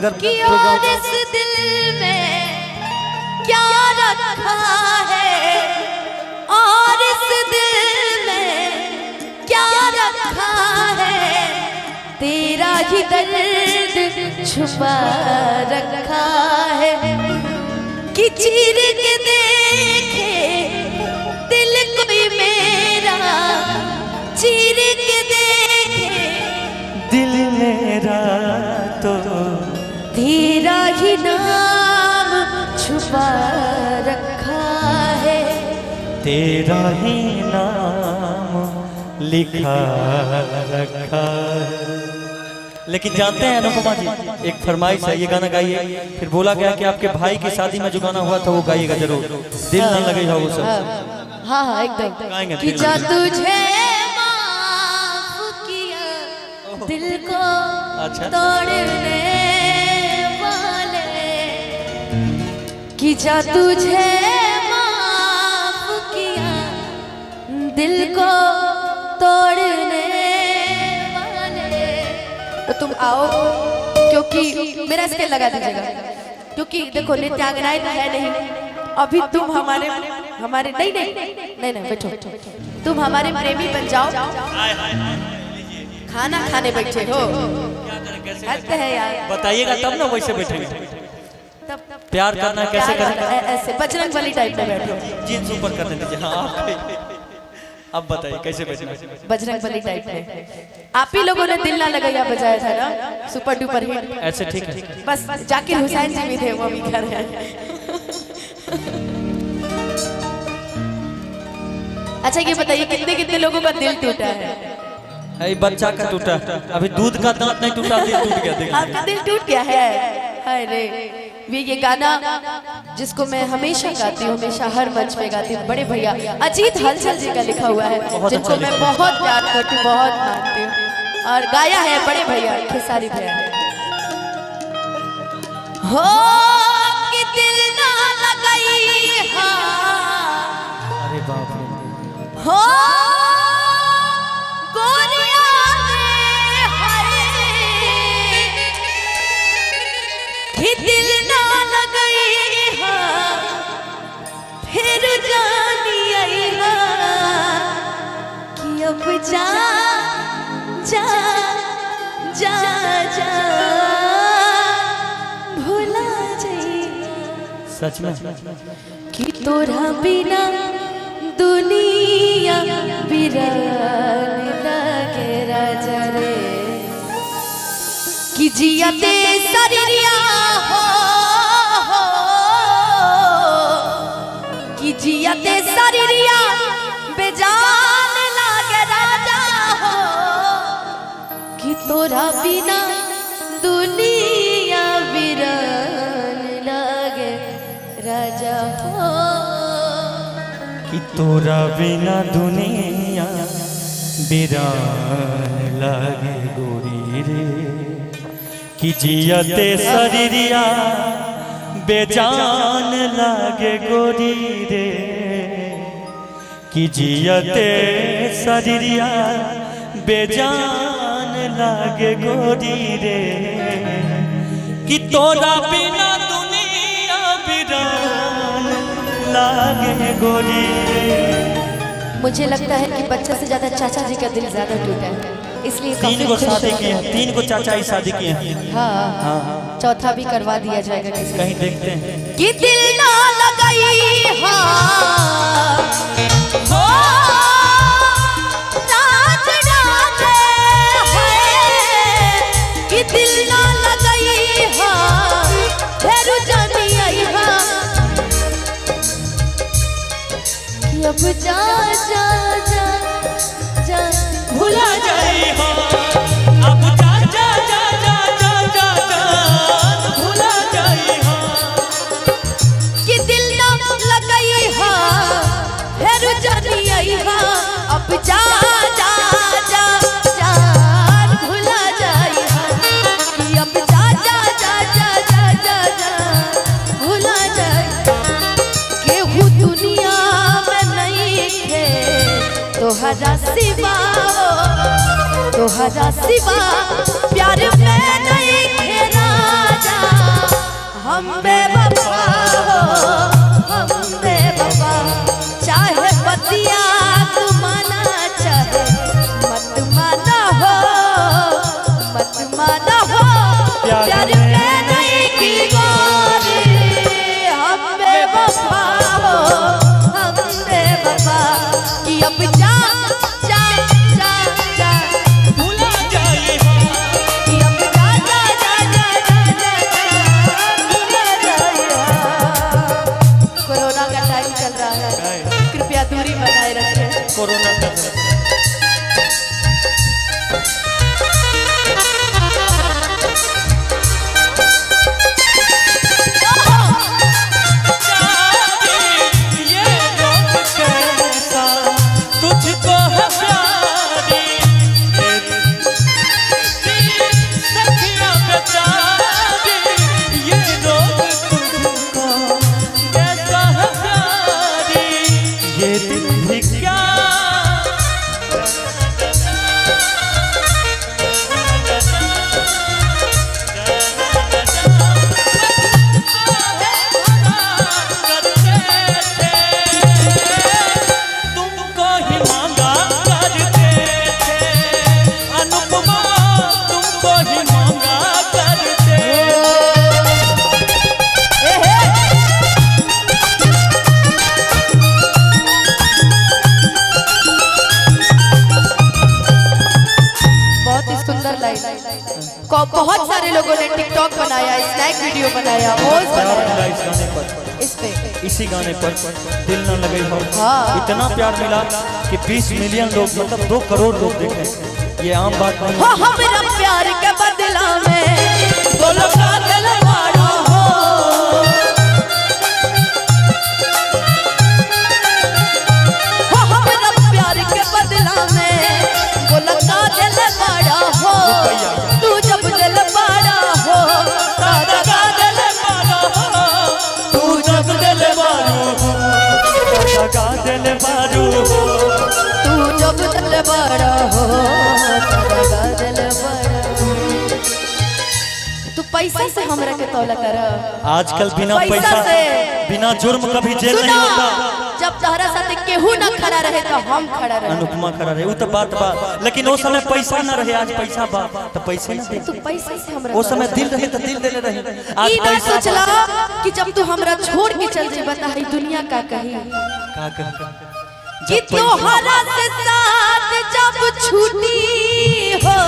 अगर और इस दिल में क्या रखा है, और इस दिल में क्या रखा है, तेरा ही दर्द छुपा रखा है कि चीर के देखे दिल कोई मेरा, चीर के देखे दिल मेरा तो तेरा ही नाम छुपा रखा है, तेरा ही नाम लिखा रखा है। लेकिन जानते हैं अनुपमा जी, एक फरमाइश है, ये गाना गाइए। फिर बोला गया कि आपके भाई की शादी में जो गाना हुआ था वो गाइएगा जरूर, दिल न लगे हो वो सब। हाँ हाँ एकदम गाएंगे। कि जा तुझे माफ किया दिल को अच्छा तोड़ने वाले, कि जा तुझे माफ किया दिल को तोड़ने वाले। तो तुम आओ, क्योंकि मेरा स्केल लगा दीजिएगा, क्योंकि देखो नित्यांगनाएं तो है नहीं अभी, तुम हमारे नहीं नहीं नहीं नहीं बैठो, तुम हमारे प्रेमी बन जाओ। खाना खाने बैठे हो, हद है यार, बताइएगा तब ना वैसे बैठेंगे। तब प्यार करना कैसे करना, ऐसे बजरंग बली टाइप में बैठो, जीन्स ऊपर करने दीजिए। हाँ अब बताइए कैसे बैठना। बजरंग बली टाइप में। आप ही लोगों ने दिल ना लगाया बजाया था ना, सुपर डुपर हिट। ऐसे ठीक है। बस जाकिर हुसैन जी भी थे, वो भी कर रहे हैं। अच्छा ये बताइए कितने कितने लोगों का दिल टूटा है? बच्चा का टूटा, अभी दूध का दांत नहीं टूटा, दिल टूट गया। देखिए आपका दिल टूट गया है। अरे ये गाना जिसको मैं हमेशा गाती हूँ, हमेशा हर मंच पे गाती हूँ, बड़े भैया अजीत हलचल जी का लिखा हुआ है, जिनको मैं बहुत प्यार करती हूँ, बहुत मानती हूँ, और गाया है बड़े भैया खेसारी भैया ने। हो कि दिल ना लगाई, अरे बाप रे, हो गोरिया रे हाय, कि दिल ना लगाई फिर जानी आई कि अब जा जा जा जा भुला जाइए सच में कि तोरा बिना दुनिया बिरान लगे राजा रे, कि जियते शरीरिया हो, कि जियते शरीरिया बेजान लगे राजा हो, कि तोरा बिना दुनिया बिरान लगे राजा हो, कि तोरा बिना दुनिया बिरान लागे गोरी रे, कि जियते शरीरिया बेजान लागे गोरी रे, कि जियते शरीरिया बेजान लागे गोरी रे, कि तोरा बिना दुनिया बिरान लागे गोरी रे। मुझे लगता है कि बच्चे से ज्यादा चाचा जी का दिल ज्यादा टूटा है, इसलिए 3 को शादी किए हैं, 3 को चाचा ही शादी किए हैं। हाँ हाँ चौथा भी करवा दिया जाएगा किसी कहीं देखते हैं कि दिल ना लगाई। हाँ हो राज डाले है, कि दिल ना लगाई। हाँ फिर जानी आई, हाँ कि अब जा जा जा जा भुला जाए, अब जा जा जा जा जा जा जा भुला जाए, कि दिल ना लगाई। हाँ फिर जानी आई, हाँ अब जा जा जा जा भुला जाए, कि अब जा जा जा जा जा जा जा भुला जाए। केहू दुनिया में नहीं है तोहरा सिवा, तोहरा सिवा प्यार में नहीं है राजा, प्यार के नहीं की गोरी हम बेवफा हो हम बेवफा कि अब जा जा जा जा भुला जाए कि अब जा जा जा जा जा भुला जाए। कोरोना का टाइम चल रहा है, कृपया दूरी बनाए रखें। कोरोना का बहुत सारे लोगों ने टिकटॉक बनाया, स्नैक वीडियो बनाया, वॉइस बनाया इस गाने पर, इस पे इसी गाने पर दिल न लगे हो। हाँ। इतना प्यार मिला कि 20 मिलियन लोग मतलब 2 करोड़ लोग देखे। ये आम बात नहीं हो हमरा प्यार के बदला में बोलो कागल मारो हो हमरा प्यार के बदला में बोलो कागल मारो हो तू जब दिल मारा हो कागल मारो हो तू जब दिल मारो हो कागल मारू तू जब दिल मारा हो कागल मारो। तू पैसा से हमरा के तौला कर। आजकल बिना पैसा से बिना जुर्म कभी जेल नहीं होता। जब तहरा साथे केहू ना खड़ा रहे तो हम खड़ा रहे। अनुपमा खड़ा रहे, वो तो बात बा, लेकिन वो समय पैसा ना रहे, आज पैसा बा तो पैसे ना दे। तू पैसा से हमरा वो समय दिल रहे तो दिल देले रहे, आज ई ना पैसा सोचला कि जब तू हमरा छोड़ के चल जेबा त ई दुनिया का कही का कहे कि तोहरा से साथ जब छूटी हो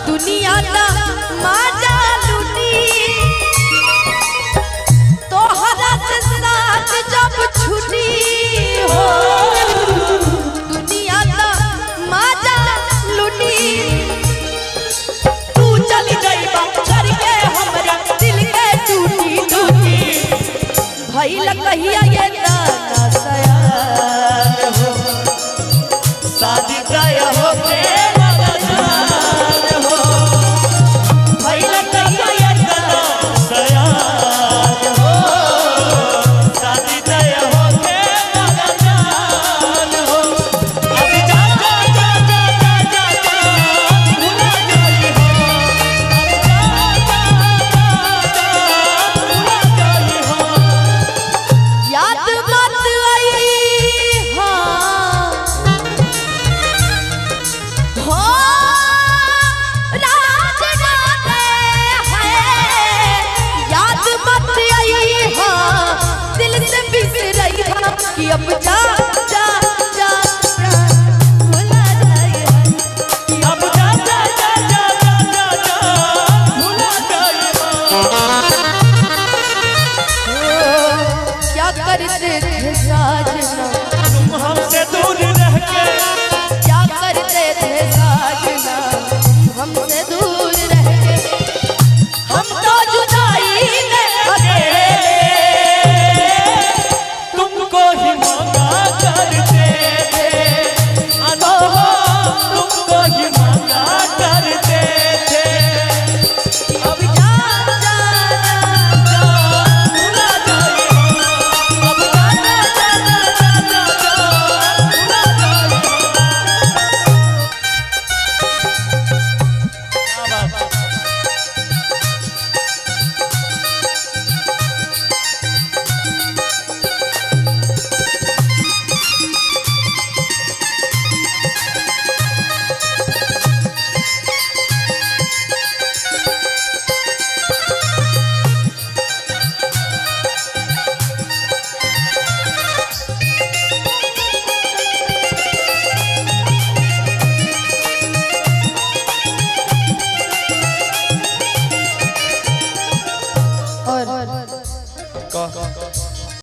दुनिया ता माजा